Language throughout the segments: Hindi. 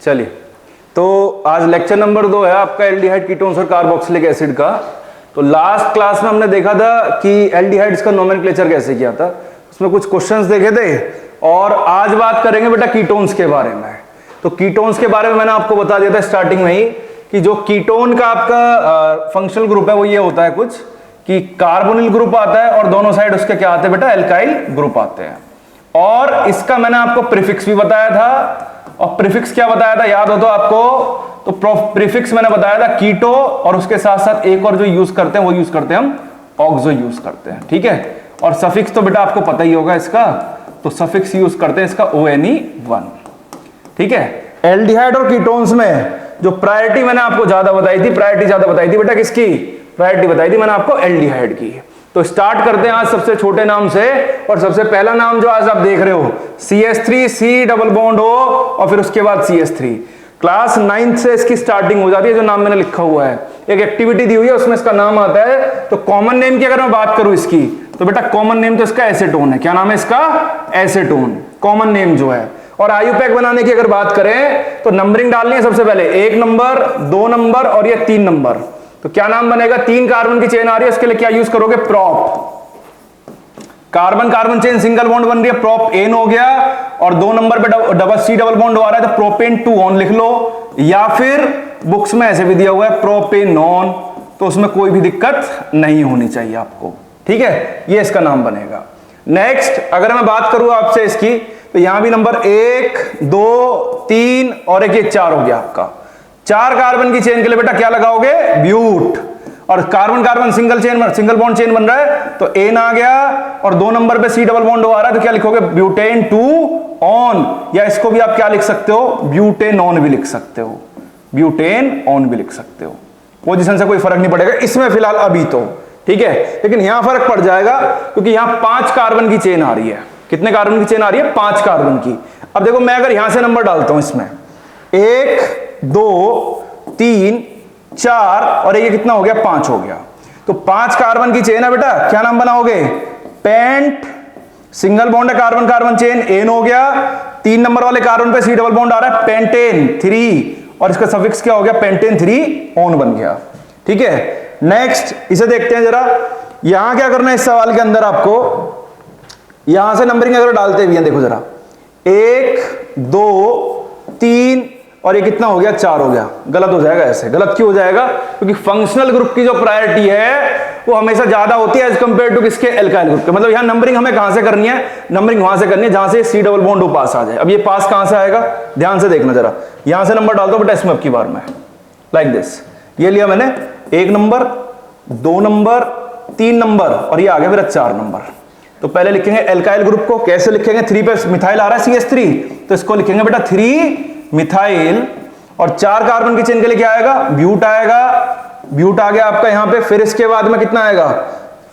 चलिए, तो आज लेक्चर नंबर 2 है आपका एल्डिहाइड कीटोन्स और कार्बोक्सिलिक एसिड का। तो लास्ट क्लास में हमने देखा था कि एल्डिहाइड्स का नोमेनक्लेचर कैसे किया था, उसमें कुछ क्वेश्चंस देखे थे। और आज बात करेंगे बेटा कीटोन्स के बारे में। तो कीटोन्स के बारे में मैंने आपको बता दिया था स्टार्टिंग में ही कि जो कीटोन का आपका फंक्शनल ग्रुप है वो ये होता है कुछ कि कार्बोनिल ग्रुप आता है और दोनों साइड उसके क्या आते हैं बेटा, एल्काइल ग्रुप आते हैं। और इसका मैंने आपको प्रीफिक्स भी बताया था। और प्रीफिक्स क्या बताया था, याद हो तो आपको? तो प्रीफिक्स मैंने बताया था कीटो, और उसके साथ साथ एक और जो यूज करते हैं वो यूज करते हैं हम ऑक्सो यूज करते हैं, ठीक है। और सफिक्स तो बेटा आपको पता ही होगा इसका, तो सफिक्स यूज करते हैं इसका ONE1, ठीक है। एल्डिहाइड और कीटोन्स में जो प्रायोरिटी मैंने आपको ज्यादा बताई थी, प्रायोरिटी ज्यादा बताई थी बेटा किसकी? प्रायोरिटी बताई थी मैंने आपको एल्डिहाइड की। तो स्टार्ट करते हैं आज सबसे छोटे नाम से। और सबसे पहला नाम जो आज आप देख रहे हो CH3, C डबल बॉन्ड हो और फिर उसके बाद CH3। क्लास 9th से इसकी स्टार्टिंग हो जाती है। जो नाम मैंने लिखा हुआ है, एक एक्टिविटी दी हुई है उसमें इसका नाम आता है। तो कॉमन नेम की अगर मैं बात करूं इसकी, तो बेटा कॉमन नेम तो इसका एसीटोन है। क्या नाम है इसका? एसीटोन, कॉमन नेम जो है। और आयुपैक बनाने की अगर बात करें तो नंबरिंग डालनी है सबसे पहले, 1 नंबर, 2 नंबर और ये 3 नंबर। तो क्या नाम बनेगा? 3 कार्बन की चेन आ रही है, उसके लिए क्या यूज करोगे? Prop. Carbon carbon chain single bond बन रही है, प्रोप एन हो गया। और 2 नंबर पे डबल C डबल बॉन्ड आ रहा है तो प्रोपेन 2 ऑन लिख लो, या फिर बुक्स में ऐसे भी दिया हुआ है प्रोपेनॉन। तो उसमें कोई भी दिक्कत नहीं होनी चाहिए आपको, ठीक है। ये इसका नाम बनेगा। नेक्स्ट अगर मैं बात करूं आपसे इसकी, तो यहां भी नंबर 1, 2, 3 और एक ये 4 हो गया आपका। 4 कार्बन की चेन के लिए बेटा क्या लगाओगे? ब्यूट। और carbon carbon single bond chain बन रहा है तो एन आ गया। और 2 नंबर पे C डबल बॉन्ड आ रहा है तो क्या लिखोगे? ब्यूटेन 2 ऑन, या इसको भी आप क्या लिख सकते हो? ब्यूटेनॉन भी लिख सकते हो, ब्यूटेन ऑन भी लिख सकते हो। पोजीशन से कोई फर्क नहीं पड़ेगा इसमें फिलहाल अभी तो, ठीक है। लेकिन यहां फर्क पड़ जाएगा क्योंकि यहां 5 कार्बन की चेन आ रही है। कितने कार्बन की चेन आ रही है? 5 कार्बन की। अब देखो मैं अगर यहां से नंबर डालता हूं इसमें 1, 2, 3, 4 और ये कितना हो गया? 5 हो गया। तो 5 कार्बन की चेन है बेटा, क्या नाम बनाओगे? पेंट। सिंगल बॉन्ड है कार्बन कार्बन चेन, एन हो गया। 3 नंबर वाले कार्बन पे C डबल बॉन्ड आ रहा है, पेंटेन 3, और इसका सफिक्स क्या हो गया? पेंटेन 3 ऑन बन गया, ठीक है। नेक्स्ट इसे देखते हैं जरा। यहां क्या करना है इस सवाल के अंदर आपको, यहां से नंबरिंग अगर डालते हुए देखो जरा, 1, 2, 3 और ये कितना हो गया? 4 हो गया। गलत हो जाएगा ऐसे। गलत क्यों हो जाएगा? क्योंकि फंक्शनल ग्रुप की जो प्रायोरिटी है वो हमेशा ज्यादा होती है एज कंपेयर टू किसके? एल्काइल ग्रुप के। मतलब यहां नंबरिंग हमें कहां से करनी है? नंबरिंग वहां से करनी है जहां से C डबल बॉन्ड पास आ जाए। अब ये पास कहां से आएगा? ध्यान से देखना जरा। यहां से नंबर डाल दो बेटा इसमें अब की बार में, लाइक दिस। ये लिया मैंने 1 नंबर, 2 नंबर, 3 नंबर और ये आ गया मेरा 4 नंबर। तो पहले लिखेंगे एल्काइल ग्रुप को। कैसे लिखेंगे? 3 पे मिथाइल आ रहा है CH3, तो इसको लिखेंगे बेटा 3 मिथाइल। और 4 कार्बन की चेन के लिए क्या आएगा? ब्यूट आएगा। ब्यूट आ गया आपका यहां पे। फिर इसके बाद में कितना आएगा?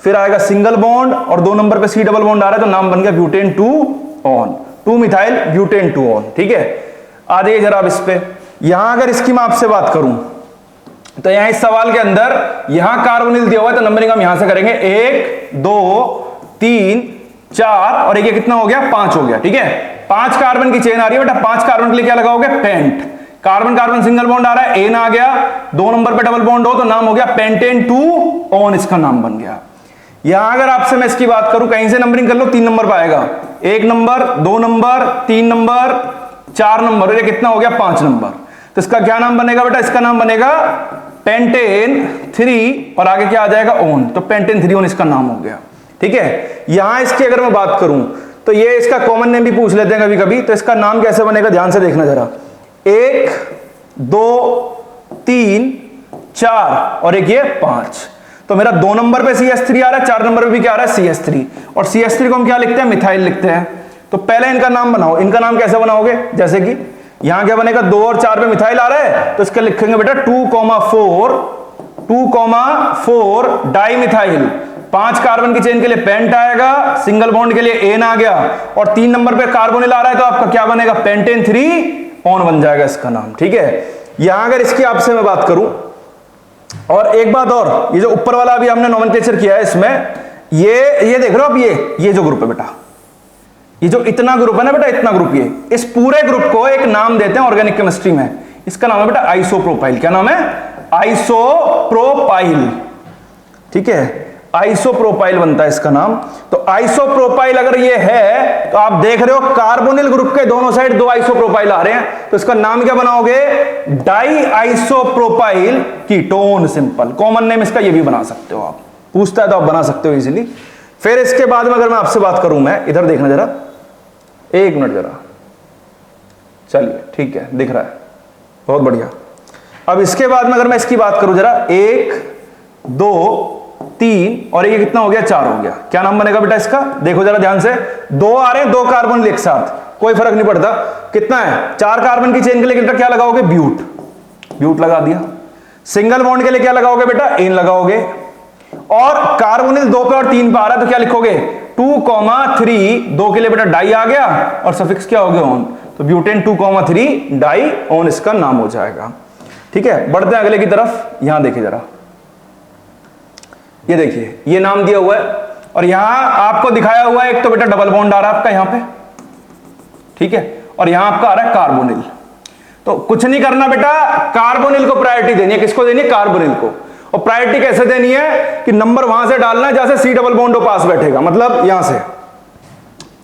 फिर आएगा सिंगल बॉन्ड और 2 नंबर पे C डबल बॉन्ड आ रहा है तो नाम बन गया butane 2 on, 2 methyl butane 2 on, ठीक है। आ जाइए जरा अब इस पे। यहां अगर इसकी मैं आपसे बात करूं तो यहां इस सवाल के अंदर यहां कार्बोनिल दिया हुआ है तो नंबरिंग हम यहां से करेंगे 1, 2, 3, 4 और ये कितना हो गया? 5 हो गया, ठीक है। 5 कार्बन की चेन आ रही है बेटा। 5 कार्बन के लिए क्या लगाओगे? Paint. Carbon carbon single bond आ रहा है, एन आ गया। 2 नंबर पे डबल बॉन्ड हो तो नाम हो गया पेंटेन 2 ऑन, इसका नाम बन गया। यहां अगर आपसे मैं इसकी बात करूं, कहीं से नंबरिंग कर लो, 3 नंबर पाएगा। 1 नंबर, 2 नंबर, 3 नंबर, 4 नंबर, ये कितना हो गया? 5 नंबर। तो इसका क्या नाम बनेगा बेटा? इसका नाम बनेगा पेंटेन 3 और आगे क्या आ जाएगा? ऑन। तो पेंटेन 3 ऑन इसका नाम हो गया, ठीक है। यहां इसकी अगर मैं बात करूं तो ये इसका कॉमन नेम भी पूछ लेते हैं कभी कभी, तो इसका नाम कैसे बनेगा? ध्यान से देखना जरा। 1, 2, 3, 4 और एक ये 5। तो मेरा 2 नंबर पे CH3 आ रहा है, 4 नंबर पे भी क्या आ रहा है? CH3। और CH3 को हम क्या लिखते हैं? मिथाइल लिखते हैं। तो पहले इनका नाम बनाओ। इनका नाम कैसे बनाओगे? जैसे कि यहां क्या बनेगा? 2 और 4 पे मिथाइल आ रहा है तो इसका लिखेंगे बेटा 2,4 डाई मिथाइल। 5 कार्बन की चेन के लिए पेंट आएगा, सिंगल बॉन्ड के लिए एन आ गया और 3 नंबर पे कार्बोनिल आ रहा है तो आपका क्या बनेगा? पेंटेन 3 ऑन बन जाएगा इसका नाम, ठीक है। यहां अगर इसकी आपसे मैं बात करूं, और एक बात और, ये जो ऊपर वाला अभी हमने नोमेनक्लेचर किया है इसमें, ये देख रहे हो आप, ये जो ग्रुप है बेटा, ये जो इतना ग्रुप है ना बेटा, इतना ग्रुप, ये इस पूरे ग्रुप को एक नाम देते हैं ऑर्गेनिक केमिस्ट्री में, इसका नाम है बेटा आइसोप्रोपाइल। क्या नाम है? आइसोप्रोपाइल। ठीक है, आइसोप्रोपाइल बनता है इसका नाम। तो आइसोप्रोपाइल अगर ये है तो आप देख रहे हो कार्बोनिल ग्रुप के दोनों साइड दो आइसोप्रोपाइल आ रहे हैं, तो इसका नाम क्या बनाओगे? Diisopropyl ketone. Simple common name इसका ये भी बना सकते हो आप, पूछता है तो आप बना सकते हो इजीली। फिर इसके बाद में अगर मैं आपसे बात करूं, मैं इधर देखना जरा, एक मिनट जरा, चलिए ठीक है, दिख रहा है, बहुत बढ़िया। अब इसके बाद में अगर मैं इसकी बात करूं जरा, 1 2 3 और ये कितना हो गया? 4 हो गया। क्या नाम बनेगा बेटा इसका? देखो जरा ध्यान से, 2 आ रहे हैं, 2 कार्बन एक साथ, कोई फर्क नहीं पड़ता कितना है। 4 कार्बन की चेन के लिए बेटा क्या लगाओगे? ब्यूट। ब्यूट लगा दिया। सिंगल बॉन्ड के लिए क्या लगाओगे बेटा? एन लगाओगे। और कार्बोनिल 2 पे और 3 पे आ रहा है तो क्या लिखोगे? 2,3। 2 के लिए बेटा डाई आ गया और सफिक्स क्या हो गया? ऑन। तो ब्यूटेन 2,3 डाई ऑन इसका नाम हो जाएगा। ठीक है, बढ़ते हैं अगले की तरफ। यहां देखिए जरा, ये देखिए, ये नाम दिया हुआ है और यहां आपको दिखाया हुआ है एक तो बेटा डबल बॉन्ड आ रहा है आपका यहां पे, ठीक है, और यहां आपका आ रहा है कार्बोनिल। तो कुछ नहीं करना बेटा, कार्बोनिल को प्रायोरिटी देनी है। किसको देनी है? कार्बोनिल को। और प्रायोरिटी कैसे देनी है कि नंबर वहां से डालना है जहां से सी डबल बॉन्ड पास बैठेगा, मतलब यहां से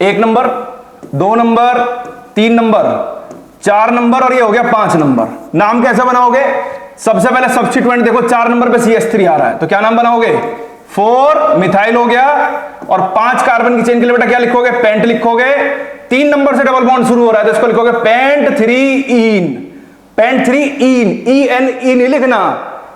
1 नंबर, 2 नंबर, 3 नंबर, 4 नंबर और ये हो गया 5 नंबर। नाम कैसे बनाओगे? सबसे पहले सब्स्टिट्यूएंट देखो, 4 नंबर पे CH3 आ रहा है तो क्या नाम बनाओगे? 4 मिथाइल हो गया। और 5 कार्बन की चेन के लिए बेटा क्या लिखोगे? पेंट लिखोगे। 3 नंबर से डबल बॉन्ड शुरू हो रहा है तो इसको लिखोगे पेंट 3 इन। पेंट 3 इन, EN ई नहीं लिखना,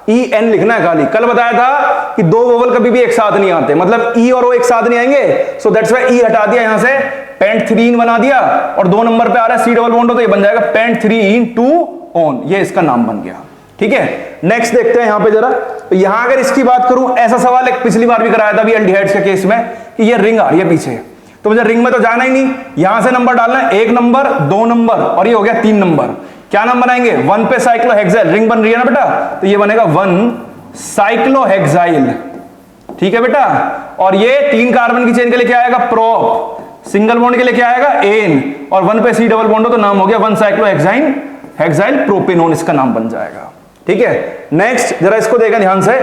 EN लिखना है खाली। कल बताया था कि 2 वोवल कभी भी एक साथ नहीं आते, मतलब E और O एक साथ नहीं आएंगे, सो दैट्स व्हाई E हटा दिया यहां से, पेंट 3 इन बना दिया। और 2 नंबर पे आ रहा है सी डबल बॉन्ड तो ये बन जाएगा पेंट 3 इन 2 ऑन, ये इसका नाम बन गया। ठीक है, नेक्स्ट देखते हैं यहां पे जरा। तो यहां अगर इसकी बात करूं, ऐसा सवाल एक पिछली बार भी कराया था अभी एल्डिहाइड्स के केस में कि ये रिंग आ रही है पीछे, तो मुझे रिंग में तो जाना ही नहीं, यहां से नंबर डालना है, 1 नंबर, 2 नंबर और ये हो गया 3 नंबर। क्या नाम बनाएंगे? 1 पे साइक्लोहेक्साइल, रिंग बन रही है ना बेटा, तो ये बनेगा 1 साइक्लोहेक्साइल। ठीक है बेटा, और ये 3 कार्बन की चेन के लिए क्या आएगा? प्रोप। सिंगल बॉन्ड के लिए क्या आएगा? एन। और 1 पे सी डबल बॉन्ड हो तो नाम हो गया 1 साइक्लोहेक्साइन हेक्साइल प्रोपेनोन, इसका नाम बन जाएगा। ठीक है, नेक्स्ट जरा इसको देखा ध्यान से,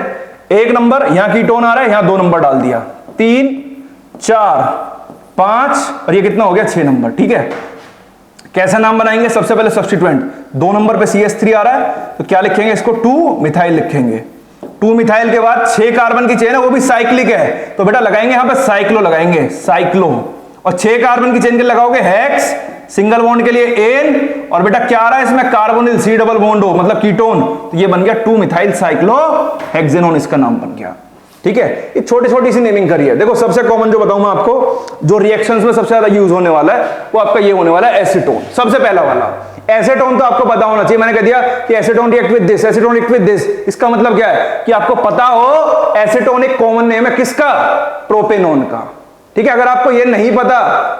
1 नंबर, यहां कीटोन आ रहा है, यहां 2 नंबर डाल दिया, 3 4 5 और ये कितना हो गया? 6 नंबर। ठीक है, कैसा नाम बनाएंगे? सबसे पहले सब्स्टिट्यूएंट, 2 नंबर पे CH3 आ रहा है तो क्या लिखेंगे इसको? 2 मिथाइल लिखेंगे। 2 मिथाइल के बाद 6 कार्बन की चेन है, वो भी साइक्लिक है, तो बेटा लगाएंगे यहां पे साइक्लो लगाएंगे, साइक्लो। और 6 कार्बन की चेन के लगाओगे हेक्स, सिंगल बॉन्ड के लिए एन, और बेटा क्या आ रहा है इसमें? कार्बोनिल सी डबल बॉन्ड हो, मतलब कीटोन, तो ये बन गया 2 मिथाइल साइक्लो हेक्सेनोन, इसका नाम बन गया। ठीक है, ये छोटी छोटी सी नेमिंग करी है। देखो सबसे कॉमन जो बताऊं मैं आपको, जो रिएक्शंस में सबसे ज्यादा यूज होने वाला है वो आपका ये होने वाला है एसीटोन, सबसे पहला वाला। एसीटोन तो आपको पता होना चाहिए, मैंने कह दिया कि acetone react with this, acetone react with this. इसका मतलब क्या है कि आपको पता हो एसीटोन एक कॉमन नेम है किसका? प्रोपेनोन का। ठीक है, अगर आपको ये नहीं पता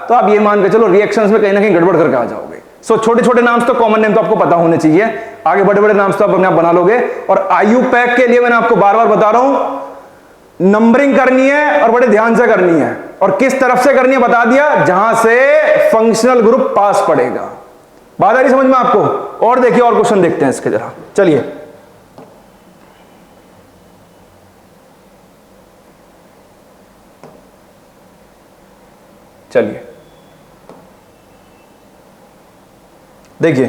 तो आप ये मान के चलो रिएक्शंस में कहीं ना कहीं गड़बड़ करके आ जाओगे। सो छोटे छोटे नाम तो, कॉमन नेम तो आपको पता होने चाहिए, आगे बड़े बड़े नाम तो आप अपने आप बना लोगे। और IUPAC के लिए मैंने आपको बार बार बता रहा हूं, नंबरिंग करनी है और बड़े ध्यान से करनी है, और किस तरफ से करनी है बता दिया, जहां से फंक्शनल ग्रुप पास पड़ेगा। बात आ रही समझ में आपको? और देखिए, और क्वेश्चन देखते हैं इसके जरा, चलिए। चलिए देखिए,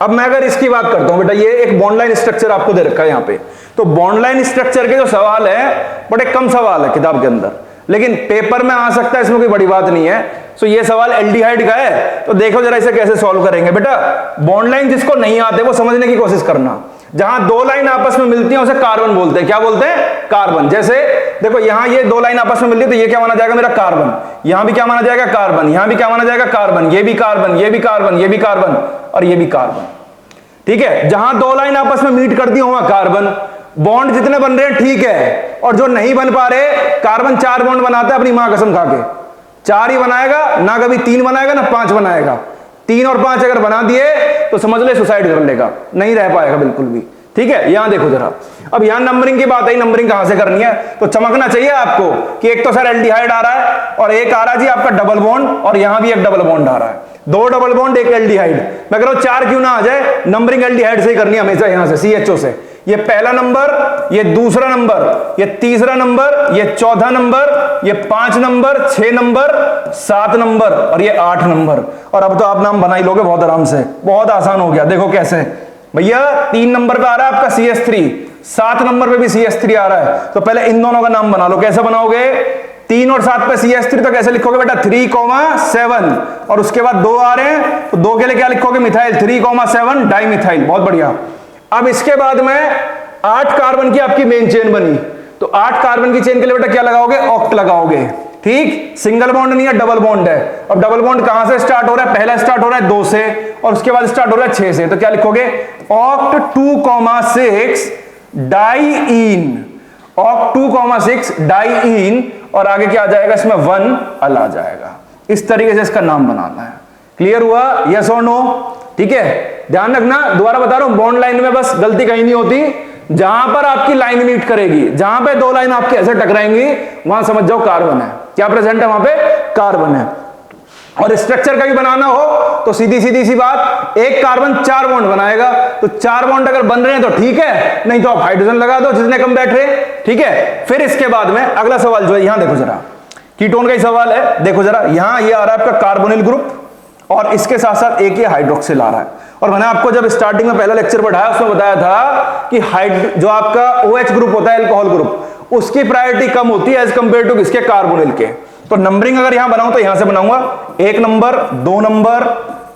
अब मैं अगर इसकी बात करता हूं बेटा, ये एक बॉन्ड लाइन स्ट्रक्चर आपको दे रखा है यहां पे, तो बॉन्ड लाइन स्ट्रक्चर के जो सवाल है बड़े कम सवाल है किताब के अंदर, लेकिन पेपर में आ सकता है, इसमें कोई बड़ी बात नहीं है। सो ये सवाल एल्डिहाइड का है, तो देखो जरा इसे कैसे सॉल्व करेंगे। बेटा बॉन्ड लाइन जिसको नहीं आते वो समझने की कोशिश करना। जहां 2 लाइन आपस में मिलती हैं उसे कार्बन बोलते हैं। क्या बोलते हैं? कार्बन। जैसे देखो यहां ये 2 लाइन आपस में मिलती है तो ये क्या माना जाएगा? मेरा कार्बन। यहां भी क्या माना जाएगा? कार्बन। यहां भी क्या माना जाएगा? कार्बन। ये भी कार्बन, ये भी कार्बन, ये भी कार्बन और ये भी कार्बन। ठीक है, जहां 2 लाइन आपस में मीट करती हो वहां कार्बन। बॉन्ड जितने बन रहे हैं ठीक है, और जो नहीं बन पा रहे, कार्बन 4 बॉन्ड बनाता है अपनी मां कसम खा के, 4 ही बनाएगा ना, कभी 3 बनाएगा ना 5 बनाएगा। 3 और 5 अगर बना दिए तो समझ ले सुसाइड कर लेगा, नहीं रह पाएगा बिल्कुल भी। ठीक है, यहां देखो जरा, अब यहां नंबरिंग की बात है, नंबरिंग कहां से करनी है, तो चमकना चाहिए आपको कि एक तो सर एल्डिहाइड आ रहा है और एक आ रहा है जी आपका डबल बॉन्ड, और यहां भी एक डबल बॉन्ड आ रहा है, दो डबल बॉन्ड एक एल्डिहाइड। मैं कह रहा हूं चार क्यों ना आ जाए, नंबरिंग एल्डिहाइड से ही करनी है हमेशा, यहां से CHO से, ये पहला नंबर, ये दूसरा नंबर, ये तीसरा नंबर, ये चौथा नंबर, ये 5 नंबर, 6 नंबर, 7 नंबर और ये 8 नंबर। और अब तो आप नाम बना ही लोगे बहुत आराम से, बहुत आसान हो गया। देखो कैसे भैया, 3 नंबर पे आ रहा है आपका CS3, 7 नंबर पे भी CS3 आ रहा है, तो पहले इन दोनों का नाम बना लो। कैसे बनाओगे, 3 और 7 पे CS3, तो कैसे लिखोगे बेटा 3,7, और उसके बाद 2 आ रहे हैं तो 2 के लिए क्या लिखोगे, मिथाइल, 3,7 डाइमिथाइल। बहुत बढ़िया। अब इसके बाद में 8 कार्बन की आपकी मेन चेन बनी, तो 8 कार्बन की चेन के लिए बेटा क्या लगाओगे, ऑक्ट लगाओगे। ठीक, सिंगल बॉन्ड नहीं है, डबल बॉन्ड है। अब डबल बॉन्ड कहां से स्टार्ट हो रहा है, पहला स्टार्ट हो रहा है 2 से और उसके बाद स्टार्ट हो रहा है 6 से, तो क्या लिखोगे, ऑक्ट 2,6 डाइईन, ऑक्ट 2,6 डाइईन, और आगे क्या आ जाएगा इसमें 1 अल आ जाएगा। इस तरीके से इसका नाम बनाना है। क्लियर हुआ, यस और नो? ठीक है, ध्यान रखना, दोबारा बता रहा हूं, बॉन्ड लाइन में बस गलती कहीं नहीं होती, जहां पर आपकी लाइन मीट करेगी, जहां पे 2 लाइन आपके ऐसे टकराएंगी, वहां समझ जाओ कार्बन है। क्या प्रेजेंट है वहां पे, कार्बन है। और स्ट्रक्चर का भी बनाना हो तो सीधी सी बात, एक कार्बन 4 बॉन्ड बनाएगा, तो 4 बॉन्ड अगर बन रहे हैं तो ठीक है, नहीं तो आप हाइड्रोजन लगा दो जितने कम बैठ रहे। ठीक है, फिर इसके बाद में अगला सवाल जो है, यहां देखो जरा, कीटोन का ही सवाल है। देखो जरा, यहां ये आ रहा है आपका कार्बोनिल ग्रुप और इसके साथ साथ एक ये हाइड्रोक्सिल आ रहा है। और मैंने आपको जब स्टार्टिंग में पहला लेक्चर पढ़ाया उसमें बताया था कि जो आपका OH ग्रुप होता है, अल्कोहल ग्रुप, उसकी प्रायोरिटी कम होती है एज कंपेयर टू किसके, कार्बोनिल के। तो नंबरिंग अगर यहां बनाऊं तो यहां से बनाऊंगा 1 number, 2 number,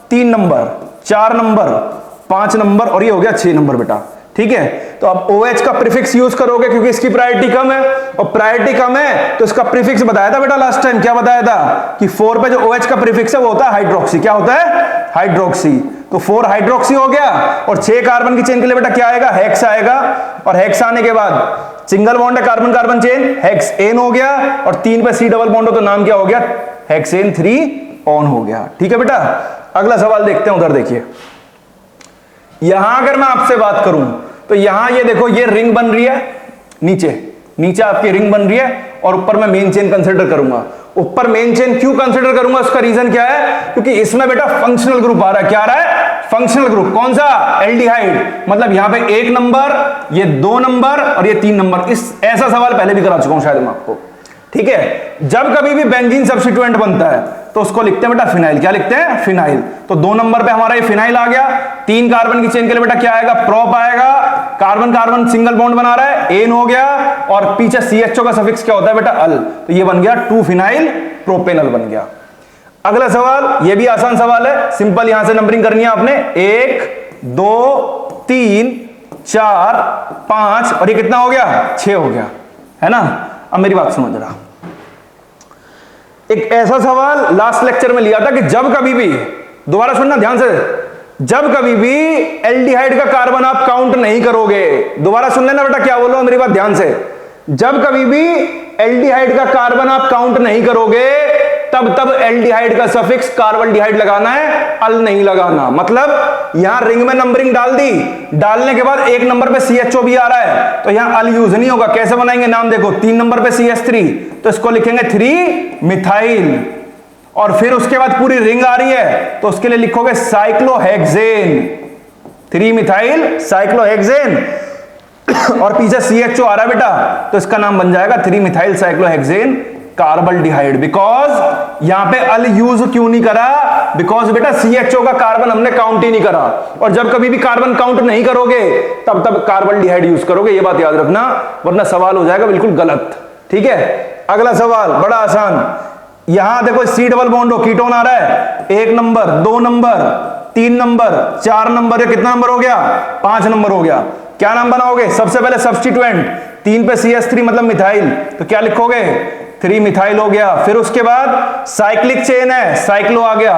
3 number, 4 number, 5 number और ये हो गया 6 नंबर बेटा। ठीक है, तो अब OH का प्रीफिक्स यूज करोगे क्योंकि इसकी प्रायोरिटी कम है, और प्रायोरिटी कम है तो इसका प्रीफिक्स बताया था बेटा लास्ट टाइम, क्या बताया था कि 4 पे जो OH का प्रीफिक्स है वो होता है हाइड्रोक्सी। क्या होता है, हाइड्रोक्सी। तो 4 हाइड्रोक्सी हो गया, और 6 कार्बन की चेन के लिए बेटा क्या आएगा, हेक्स आएगा, और हेक्स आने के बाद सिंगल बॉन्ड है कार्बन कार्बन चेन, हेक्सेन हो गया, और 3 पे C डबल बॉन्ड हो तो नाम क्या हो गया, हेक्सेन 3 ऑन हो गया। ठीक है बेटा, अगला सवाल देखते हैं, उधर देखिए। यहां अगर मैं आपसे बात करूं तो यहां ये देखो, ये रिंग बन रही है, नीचे आपकी रिंग बन रही है, और ऊपर मैं मेन चेन कंसीडर करूंगा। ऊपर मेन चेन क्यों कंसीडर करूंगा, उसका रीजन क्या है, क्योंकि इसमें बेटा फंक्शनल ग्रुप आ रहा है। क्या आ रहा है, फंक्शनल ग्रुप। कौन सा, एल्डिहाइड। मतलब यहां पे 1 नंबर, ये 2 नंबर और ये 3 नंबर। ऐसा सवाल पहले भी करा चुका हूं शायद मैं आपको। ठीक है, जब कभी भी बेंजीन सब्स्टिट्यूएंट बनता है तो उसको लिखते हैं बेटा फिनाइल। क्या लिखते हैं, फिनाइल। तो 2 नंबर पे हमारा ये फिनाइल आ गया। 3 कार्बन की चेन के लिए बेटा क्या आएगा, प्रोप आएगा। कार्बन कार्बन सिंगल बॉन्ड बना रहा है, एन हो गया, और पीछे CHO का सफिक्स क्या होता है बेटा, अल। तो ये बन गया 2 फिनाइल प्रोपेनल बन गया। अगला सवाल, ये भी आसान सवाल है, सिंपल, यहां से नंबरिंग करनी है आपने, 1 2 3 4 5 और ये कितना हो गया, 6 हो गया, है ना। अब मेरी बात सुनो जरा, एक ऐसा सवाल लास्ट लेक्चर में लिया था कि जब कभी भी, दोबारा सुनना ध्यान से, जब कभी भी एल्डिहाइड का कार्बन आप काउंट नहीं करोगे, दोबारा सुन लेना बेटा क्या बोलो मेरी बात ध्यान से, जब कभी भी एल्डिहाइड का कार्बन आप काउंट नहीं करोगे तब एल्डिहाइड का सफिक्स कार्बल्डिहाइड लगाना है, अल नहीं लगाना। मतलब यहां रिंग में नंबरिंग डाल दी, डालने के बाद 1 नंबर पे CHO भी आ रहा है तो यहां अल यूज नहीं होगा। कैसे बनाएंगे, नाम देखो, 3 नंबर पे CH3 तो इसको लिखेंगे 3 मिथाइल, और फिर उसके बाद पूरी रिंग आ रही है तो उसके लिए लिखोगे साइक्लोहेक्सेन, 3 मिथाइल साइक्लोहेक्सेन, और पीछे CHO आ रहा है बेटा तो इसका नाम बन जाएगा 3 मिथाइल साइक्लोहेक्सेन कार्बल्डिहाइड। बिकॉज यहां पे अल यूज क्यों नहीं करा, बिकॉज बेटा CHO का कार्बन हमने काउंट ही नहीं करा, और जब कभी भी कार्बन काउंट नहीं करोगे तब कार्बल्डिहाइड यूज करोगे, ये बात याद रखना, वरना सवाल हो जाएगा बिल्कुल गलत। ठीक है, अगला सवाल बड़ा आसान, यहां देखो C डबल बॉन्ड हो, कीटोन आ रहा है, 1 नंबर 2 नंबर 3 नंबर 4 नंबर, ये कितना नंबर हो गया, 5 नंबर हो गया। क्या नाम बनाओगे, सबसे पहले सब्स्टिट्यूएंट, 3 पे CH3 मतलब मिथाइल, तो क्या लिखोगे, 3 मिथाइल हो गया। फिर उसके बाद साइक्लिक चेन है, साइक्लो आ गया।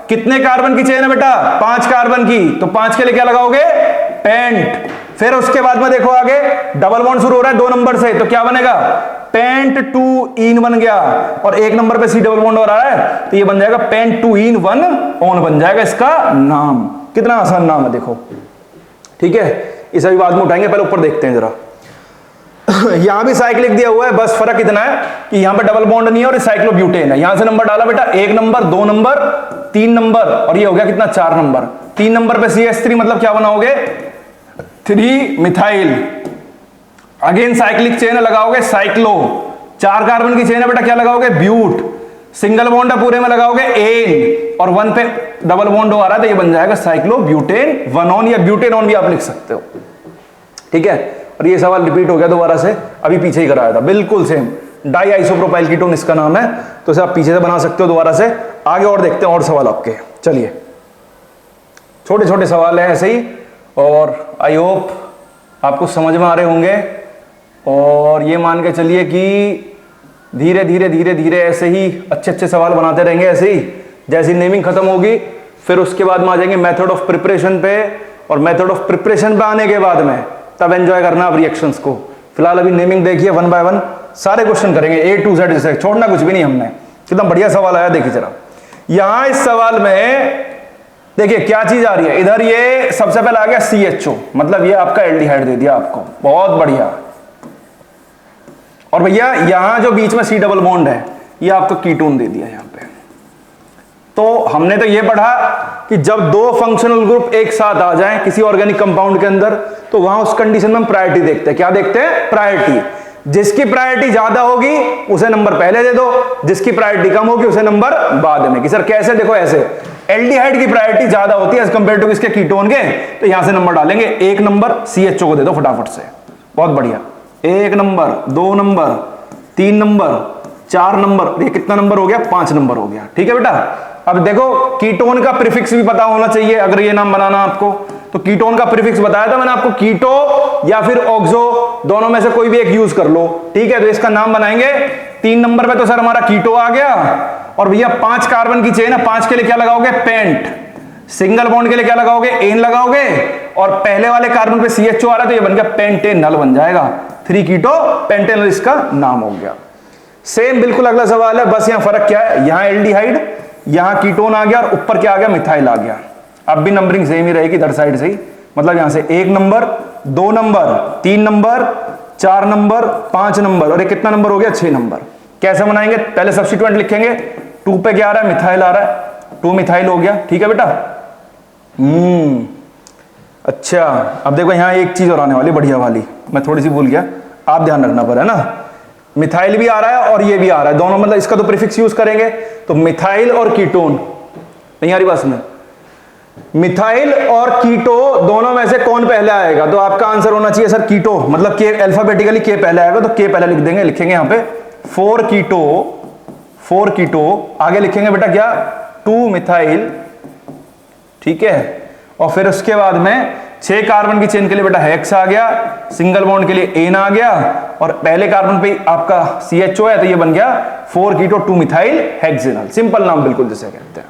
कितने कार्बन की चेन है बेटा, 5 कार्बन की, तो 5 के लिए क्या लगाओगे, पेंट। फिर उसके बाद में देखो आगे डबल बॉन्ड शुरू हो रहा है 2 नंबर से, तो क्या बनेगा, पेंट 2 इन बन गया, और 1 नंबर पे C डबल बॉन्ड हो रहा है तो ये बन जाएगा पेंट 2 इन 1 ऑन बन जाएगा इसका नाम। कितना आसान नाम है देखो। ठीक है, ये सभी बाद में उठाएंगे, पहले ऊपर देखते हैं जरा। यहां भी साइक्लिक दिया हुआ है, बस फर्क इतना है कि यहां पे डबल बॉन्ड नहीं है और साइक्लोब्यूटेन है। यहां से नंबर डाला बेटा, 1 नंबर, 2 नंबर, 3 नंबर, और ये हो गया कितना, 4 नंबर। 3 नंबर पे CH3 मतलब क्या बनाओगे, 3 मिथाइल। अगेन साइक्लिक चेन लगाओगे साइक्लो, 4 कार्बन की चेन है बेटा, क्या लगाओगे, ब्यूट। सिंगल बॉन्ड है पूरे में लगाओगे एन, और 1 पे डबल बॉन्ड आ रहा है तो ये बन जाएगा साइक्लोब्यूटेन 1 या ब्यूटेनॉन भी आप लिख सकते हो, ठीक है। और ये सवाल रिपीट हो गया दोबारा से, अभी पीछे ही कराया था, बिल्कुल सेम। डाई आइसोप्रोपाइल कीटोन इसका नाम है, तो इसे आप पीछे से बना सकते हो दोबारा से। आगे और देखते हैं और सवाल आपके, चलिए। छोटे छोटे सवाल हैं ऐसे ही, और आई होप आपको समझ में आ रहे होंगे। और ये मान के चलिए कि धीरे धीरे धीरे धीरे ऐसे ही अच्छे अच्छे सवाल बनाते रहेंगे। ऐसे ही जैसी नेमिंग खत्म होगी फिर उसके बाद में आ जाएंगे मेथड ऑफ प्रिपरेशन पे, और मेथड ऑफ प्रिपरेशन पे आने के बाद में तब एंजॉय करना आप रिएक्शंस को। फिलहाल अभी नेमिंग देखिए, 1 बाय 1 सारे क्वेश्चन करेंगे, A to Z से, छोड़ना कुछ भी नहीं हमने। कितना बढ़िया सवाल आया, देखिए जरा। यहां इस सवाल में देखिए क्या चीज आ रही है, इधर ये सबसे पहले आ गया CHO, मतलब ये आपका एल्डिहाइड दे दिया आपको, बहुत बढ़िया। और भैया यहां जो बीच में C डबल बॉन्ड है ये आपको कीटोन दे दिया यहां पे। तो हमने तो ये पढ़ा कि जब 2 फंक्शनल ग्रुप एक साथ आ जाएं किसी ऑर्गेनिक कंपाउंड के अंदर, तो वहां उस कंडीशन में हम प्रायोरिटी देखते हैं। क्या देखते हैं, प्रायोरिटी। जिसकी प्रायोरिटी ज्यादा होगी उसे नंबर पहले दे दो, जिसकी प्रायोरिटी कम होगी उसे नंबर बाद में। कि सर कैसे, देखो ऐसे, एल्डिहाइड की प्रायोरिटी ज्यादा होती है एज कंपेयर टू इसके कीटोन के, तो यहां से नंबर डालेंगे। 1 नंबर CHO को दे दो फटाफट से, बहुत बढ़िया। 1 नंबर, 2 नंबर, 3 नंबर, 4 नंबर, ये कितना नंबर हो गया, 5 नंबर हो गया, ठीक है बेटा। अब देखो कीटोन का प्रीफिक्स भी पता होना चाहिए अगर ये नाम बनाना आपको। तो कीटोन का प्रीफिक्स बताया था मैंने आपको, कीटो या फिर ऑक्सो, दोनों में से कोई भी एक यूज कर लो, ठीक है। तो इसका नाम बनाएंगे। 3 नंबर पे तो सर हमारा कीटो आ गया, और भैया 5 कार्बन की चेन है, 5 के लिए क्या लगाओगे, पेंट। सिंगल बॉन्ड के लिए क्या लगाओगे, एन लगाओगे, और पहले वाले कार्बन पे CHO आ रहा है तो ये बन गया पेंटेनल बन जाएगा, 3 कीटो पेंटेनल इसका नाम हो गया। सेम बिल्कुल अगला सवाल है, बस यहां फर्क क्या है, यहां एल्डिहाइड, यहां कीटोन आ गया, और ऊपर क्या आ गया, मिथाइल आ गया। अब भी नंबरिंग सेम ही रहेगी इधर साइड से ही, मतलब यहां से 1 number, 2 number, 3 number, 4 number, 5 number, और ये कितना नंबर हो गया, 6 नंबर। कैसे बनाएंगे, पहले सब्स्टिट्यूएंट लिखेंगे। 2 पे क्या आ रहा है, मिथाइल आ रहा है, 2 मिथाइल हो गया, ठीक है बेटा। अच्छा, अब देखो यहां एक चीज और आने वाली बढ़िया वाली, मैं थोड़ी सी भूल गया, आप ध्यान रखना पड़े ना। मिथाइल भी आ रहा है और ये भी आ रहा है, दोनों मतलब इसका तो प्रीफिक्स यूज करेंगे। तो मिथाइल और कीटोन, नहीं आ रही बात में, मिथाइल और कीटो दोनों में से कौन पहले आएगा, तो आपका आंसर होना चाहिए सर कीटो, मतलब के अल्फाबेटिकली के पहले आएगा, तो के पहले लिख देंगे, लिखेंगे यहां पे 4 कीटो, आगे लिखेंगे बेटा क्या, 2 मिथाइल, ठीक है। और फिर उसके बाद में 6 कार्बन की चेन के लिए बेटा हेक्स आ गया, सिंगल बॉन्ड के लिए एन आ गया, और पहले कार्बन पे आपका CHO है तो ये बन गया 4 कीटो 2 मिथाइल हेक्सेनल। सिंपल नाम बिल्कुल जिसे कहते हैं।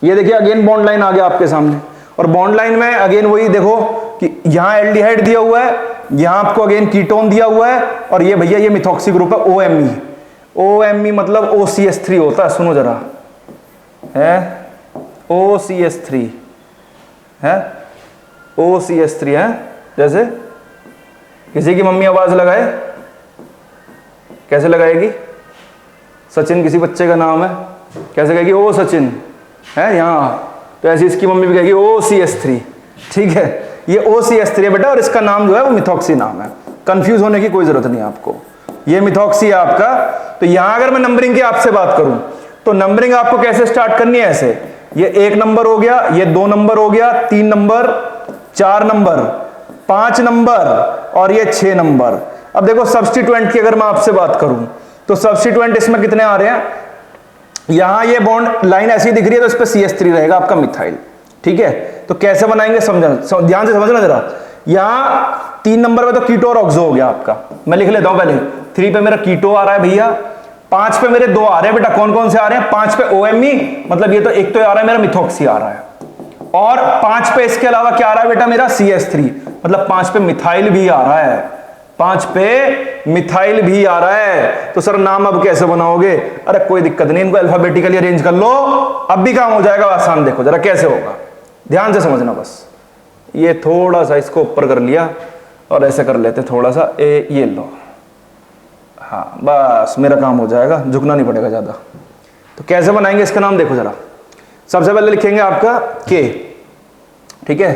ये देखिए अगेन बॉन्ड लाइन आ गया आपके सामने, और बॉन्ड लाइन में अगेन वही देखो कि यहां एल्डिहाइड दिया हुआ है, यहां आपको अगेन कीटोन दिया हुआ है, और ये भैया ये मिथॉक्सी ग्रुप है OMe मतलब OCH3 होता है, सुनो जरा, है OCH3 है, OCH3 है। जैसे किसी की मम्मी आवाज लगाए, कैसे लगाएगी, सचिन किसी बच्चे का नाम है, कैसे कहेगी, ओ सचिन है यहां, तो ऐसे इसकी मम्मी भी कहेगी OCH3, ठीक है। ये OCH3 है बेटा, और इसका नाम जो है वो मिथॉक्सी नाम है, कंफ्यूज होने की कोई जरूरत नहीं है आपको, ये मिथॉक्सी है आपका। तो यहां अगर मैं नंबरिंग की आपसे बात करूं तो नंबरिंग आपको कैसे स्टार्ट करनी है, ऐसे, ये 1 नंबर हो गया, ये 2 नंबर हो गया, 3 नंबर, 4 नंबर, 5 नंबर, और ये 6 नंबर। अब देखो सब्स्टिट्यूएंट की अगर मैं आपसे बात करूं तो सब्स्टिट्यूएंट इसमें कितने आ रहे हैं, यहां ये बॉन्ड लाइन ऐसी दिख रही है तो इस पर CH3 रहेगा आपका मिथाइल, ठीक है। तो कैसे बनाएंगे समझना, ध्यान से समझना जरा। यहां 3 नंबर पे तो कीटो और ऑक्सो हो गया आपका, मैं लिख लेता हूं पहले। 3 पे मेरा कीटो आ रहा है भैया, 5 पे मेरे 2 आ रहे हैं बेटा, कौन कौन से आ रहे हैं, 5 पे OMe, मतलब ये तो एक तो आ रहा है मेरा मिथॉक्सी आ रहा है, और 5 पे इसके अलावा क्या आ रहा है बेटा मेरा CH3, मतलब 5 पे मिथाइल भी आ रहा है, 5 पे मिथाइल भी आ रहा है। तो सर नाम अब कैसे बनाओगे, अरे कोई दिक्कत नहीं, इनको अल्फाबेटिकली अरेंज कर लो, अब भी काम हो जाएगा आसान। देखो जरा कैसे होगा, ध्यान से समझना बस। ये थोड़ा सा इसको ऊपर कर लिया और ऐसे कर लेते थोड़ा सा, ये लो, हाँ बस मेरा काम हो जाएगा, झुकना नहीं पड़ेगा ज़्यादा। तो कैसे बनाएंगे इसका नाम देखो ज़रा। सबसे पहले लिखेंगे आपका के, ठीक है,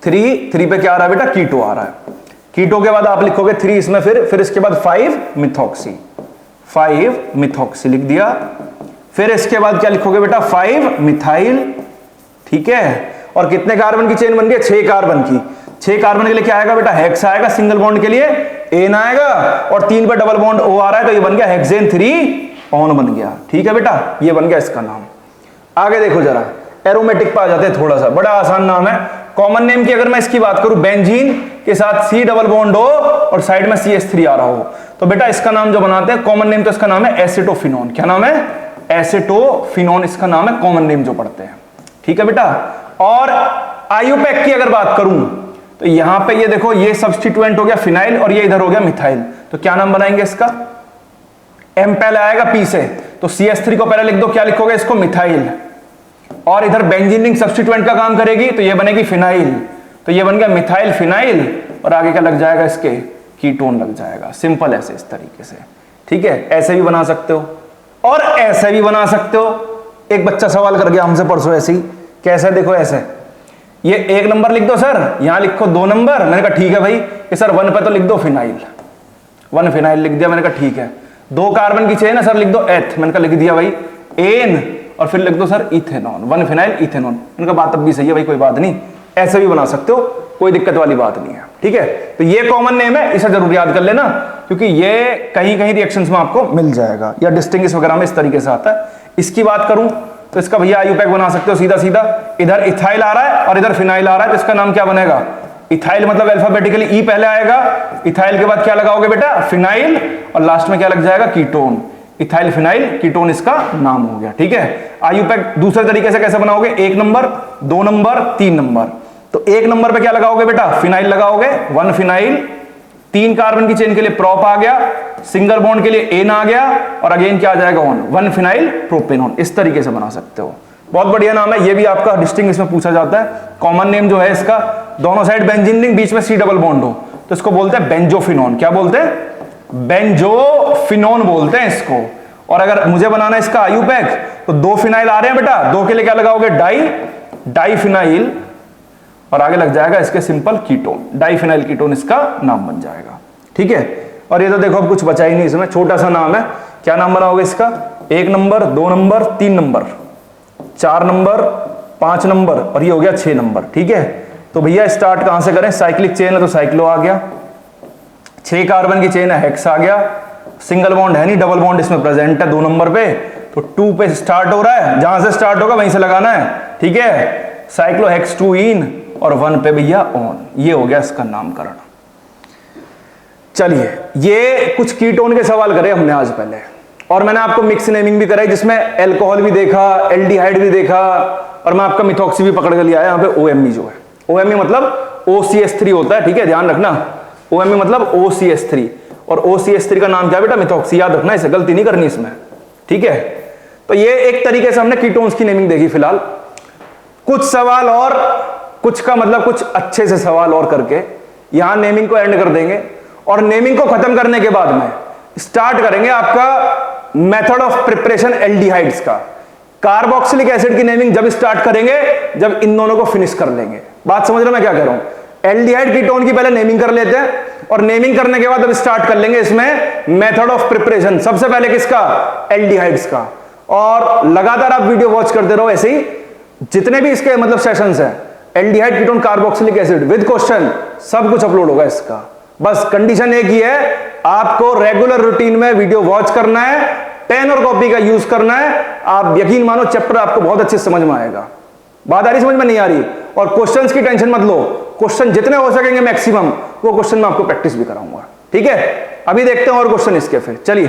3 पे क्या आ रहा है बेटा, कीटो आ रहा है। कीटो के बाद आप लिखोगे 3 इसमें, फिर इसके बाद 5 मिथॉक्सी, 5 मिथॉक्सी लिख दिया। फिर इसके बाद क्या लिखोगे बेटा, 5 मिथाइल, ठीक है। और कितने कार्बन की चेन बन गई, 6 कार्बन की। 6 कार्बन के लिए क्या आएगा बेटा, हेक्स आएगा, सिंगल बॉन्ड के लिए एन आएगा, और 3 पे डबल बॉन्ड ओ आ रहा है, तो ये बन गया हेक्सेन 3 ऑन बन गया, ठीक है बेटा, ये बन गया इसका नाम। आगे देखो जरा, एरोमेटिक पे आ जाते हैं, थोड़ा सा बड़ा आसान नाम है। कॉमन नेम की अगर मैं इसकी बात करूं, बेंजीन के साथ सी डबल बॉन्ड हो और साइड में CH3 आ रहा हो, तो बेटा इसका नाम जो बनाते हैं कॉमन नेम, तो इसका नाम है एसिटोफिनोन। क्या नाम है, एसिटोफिनोन इसका नाम है, कॉमन नेम जो पढ़ते हैं, ठीक है बेटा। और आयुपैक की अगर बात करूं तो यहां पे ये देखो, ये सब्स्टिट्यूएंट हो गया फिनाइल और ये इधर हो गया मिथाइल, तो क्या नाम बनाएंगे इसका, एम पहले आएगा पी से, तो CH3 को पहले लिख दो, क्या लिखोगे इसको, मिथाइल। और इधर बेंजीन रिंग सब्स्टिट्यूएंट का काम करेगी, तो ये बनेगी फिनाइल, तो ये बन गया मिथाइल फिनाइल, और आगे क्या लग जाएगा इसके, कीटोन लग जाएगा। सिंपल ऐसे इस तरीके से, ठीक है। ऐसे भी बना सकते हो और ऐसे भी बना सकते हो। एक बच्चा सवाल कर गया हमसे परसों ऐसे ही, कैसे, देखो ऐसे, ये 1 नंबर लिख दो सर, यहां लिखो 2 नंबर, मैंने कहा ठीक है भाई, ये सर 1 पे तो लिख दो फिनाइल, 1 फिनाइल लिख दिया, मैंने कहा ठीक है। 2 कार्बन की चेन है सर, लिख दो एथ, मैंने कहा लिख दिया भाई एन, और फिर लिख दो सर इथेनॉन, 1 फिनाइल इथेनॉन, उनका बात अब भी सही है भाई, कोई बात नहीं, ऐसे भी बना सकते हो, कोई दिक्कत वाली बात नहीं है, ठीक है। तो ये कॉमन नेम है, इसे जरूर याद कर लेना, क्योंकि ये कहीं कहीं रिएक्शंस में आपको मिल जाएगा, या डिस्टिंग्विश वगैरह में इस तरीके से आता है। इसकी बात करूं तो इसका भैया आयुपैक बना सकते हो सीधा सीधा, इधर इथाइल आ रहा है और इधर फिनाइल आ रहा है, तो इसका नाम क्या बनेगा, इथाइल, मतलब अल्फाबेटिकली ई पहले आएगा, इथाइल के बाद क्या लगाओगे बेटा, फिनाइल, और लास्ट में क्या लग जाएगा, कीटोन, इथाइल फिनाइल कीटोन इसका नाम हो गया, ठीक है। आयुपैक दूसरे तरीके से कैसे बनाओगे, 1 नंबर, 2 नंबर, 3 नंबर। तो 1 नंबर पे क्या लगाओगे बेटा, फिनाइल लगाओगे, 1 फिनाइल, 3 कार्बन की चेन के लिए प्रोप आ गया, सिंगल बॉन्ड के लिए एन आ गया, और अगेन क्या आ जाएगा, ऑन, 1 फिनाइल प्रोपेनॉन। इस तरीके से बना सकते हो, बहुत बढ़िया नाम है। ये भी आपका डिस्टिंग्विश में पूछा जाता है। कॉमन नेम जो है इसका, दोनों साइड बेंजीन रिंग, बीच में सी डबल बॉन्ड हो, तो इसको बोलते हैं बेंजोफिनोन। क्या बोलते हैं, बेंजोफिनोन बोलते हैं इसको। और अगर मुझे बनाना है इसका आयुपैक, तो 2 फिनाइल आ रहे हैं बेटा, 2 के लिए क्या लगाओगे, डाई फिनाइल, और आगे लग जाएगा इसके simple ketone, diphenyl ketone इसका नाम बन जाएगा, ठीक है। और ये तो देखो अब कुछ बचा ही नहीं इसमें, छोटा सा नाम है। क्या नाम बनाओगे इसका, 1 number, 2 number, 3 number, 4 number, 5 number, और ये हो गया 6 नंबर, ठीक है। तो भैया स्टार्ट कहां से करें, साइक्लिक चेन है तो साइक्लो आ गया, 6 कार्बन की चेन है, हेक्स आ गया, सिंगल बॉन्ड है नहीं, डबल बॉन्ड इसमें प्रेजेंट है 2 नंबर पे, तो 2 पे स्टार्ट हो रहा है, जहां से स्टार्ट होगा वहीं से लगाना है, ठीक है। साइक्लो हेक्स 2 इन, और 1 पे भैया ऑन, ये हो गया इसका नामकरण। चलिए, ये कुछ कीटोन के सवाल करे हमने आज पहले, और मैंने आपको मिक्स नेमिंग भी कराई, जिसमें एल्कोहल भी देखा, एल्डिहाइड भी देखा, और मैं आपका मिथॉक्सी भी पकड़ के लिया है। यहाँ पे OMe जो है, OMe मतलब OCH3 होता है, ठीक है, ध्यान रखना, OMe मतलब OCH3, और OCH3 का नाम क्या बेटा, मिथॉक्सी, याद रखना, इसे गलती नहीं करनी इसमें, ठीक है। तो ये एक तरीके से हमने कीटोन्स की नेमिंग देखी। फिलहाल कुछ सवाल और, कुछ का मतलब कुछ अच्छे से सवाल और करके यहां नेमिंग को एंड कर देंगे, और नेमिंग को खत्म करने के बाद में स्टार्ट करेंगे आपका मेथड ऑफ प्रिपरेशन एल्डिहाइड्स का। कार्बोक्सिलिक एसिड की नेमिंग जब स्टार्ट करेंगे जब इन दोनों को फिनिश कर लेंगे। बात समझ रहे हो मैं क्या कह रहा हूं, एल्डिहाइड कीटोन की पहले नेमिंग कर लेते हैं, और नेमिंग करने के बाद अब स्टार्ट कर लेंगे इसमें मेथड ऑफ प्रिपरेशन, सबसे पहले किसका, एल्डिहाइड्स का। और लगातार आप वीडियो वॉच करते रहो, ऐसे ही जितने भी इसके मतलब सेशंस हैं, aldehyde ketone carboxylic acid with question सब कुछ अपलोड होगा इसका। बस कंडीशन एक ही है, आपको रेगुलर रूटीन में वीडियो वॉच करना है, पेन और कॉपी का यूज करना है। आप यकीन मानो चैप्टर आपको बहुत अच्छे समझ में आएगा। बात आ रही समझ में, नहीं आ रही? और क्वेश्चंस की टेंशन मत लो, क्वेश्चन जितने हो सकेंगे मैक्सिमम वो क्वेश्चन मैं आपको प्रैक्टिस भी कराऊंगा, ठीक है। अभी देखते हैं और क्वेश्चन इसके, फिर चलिए।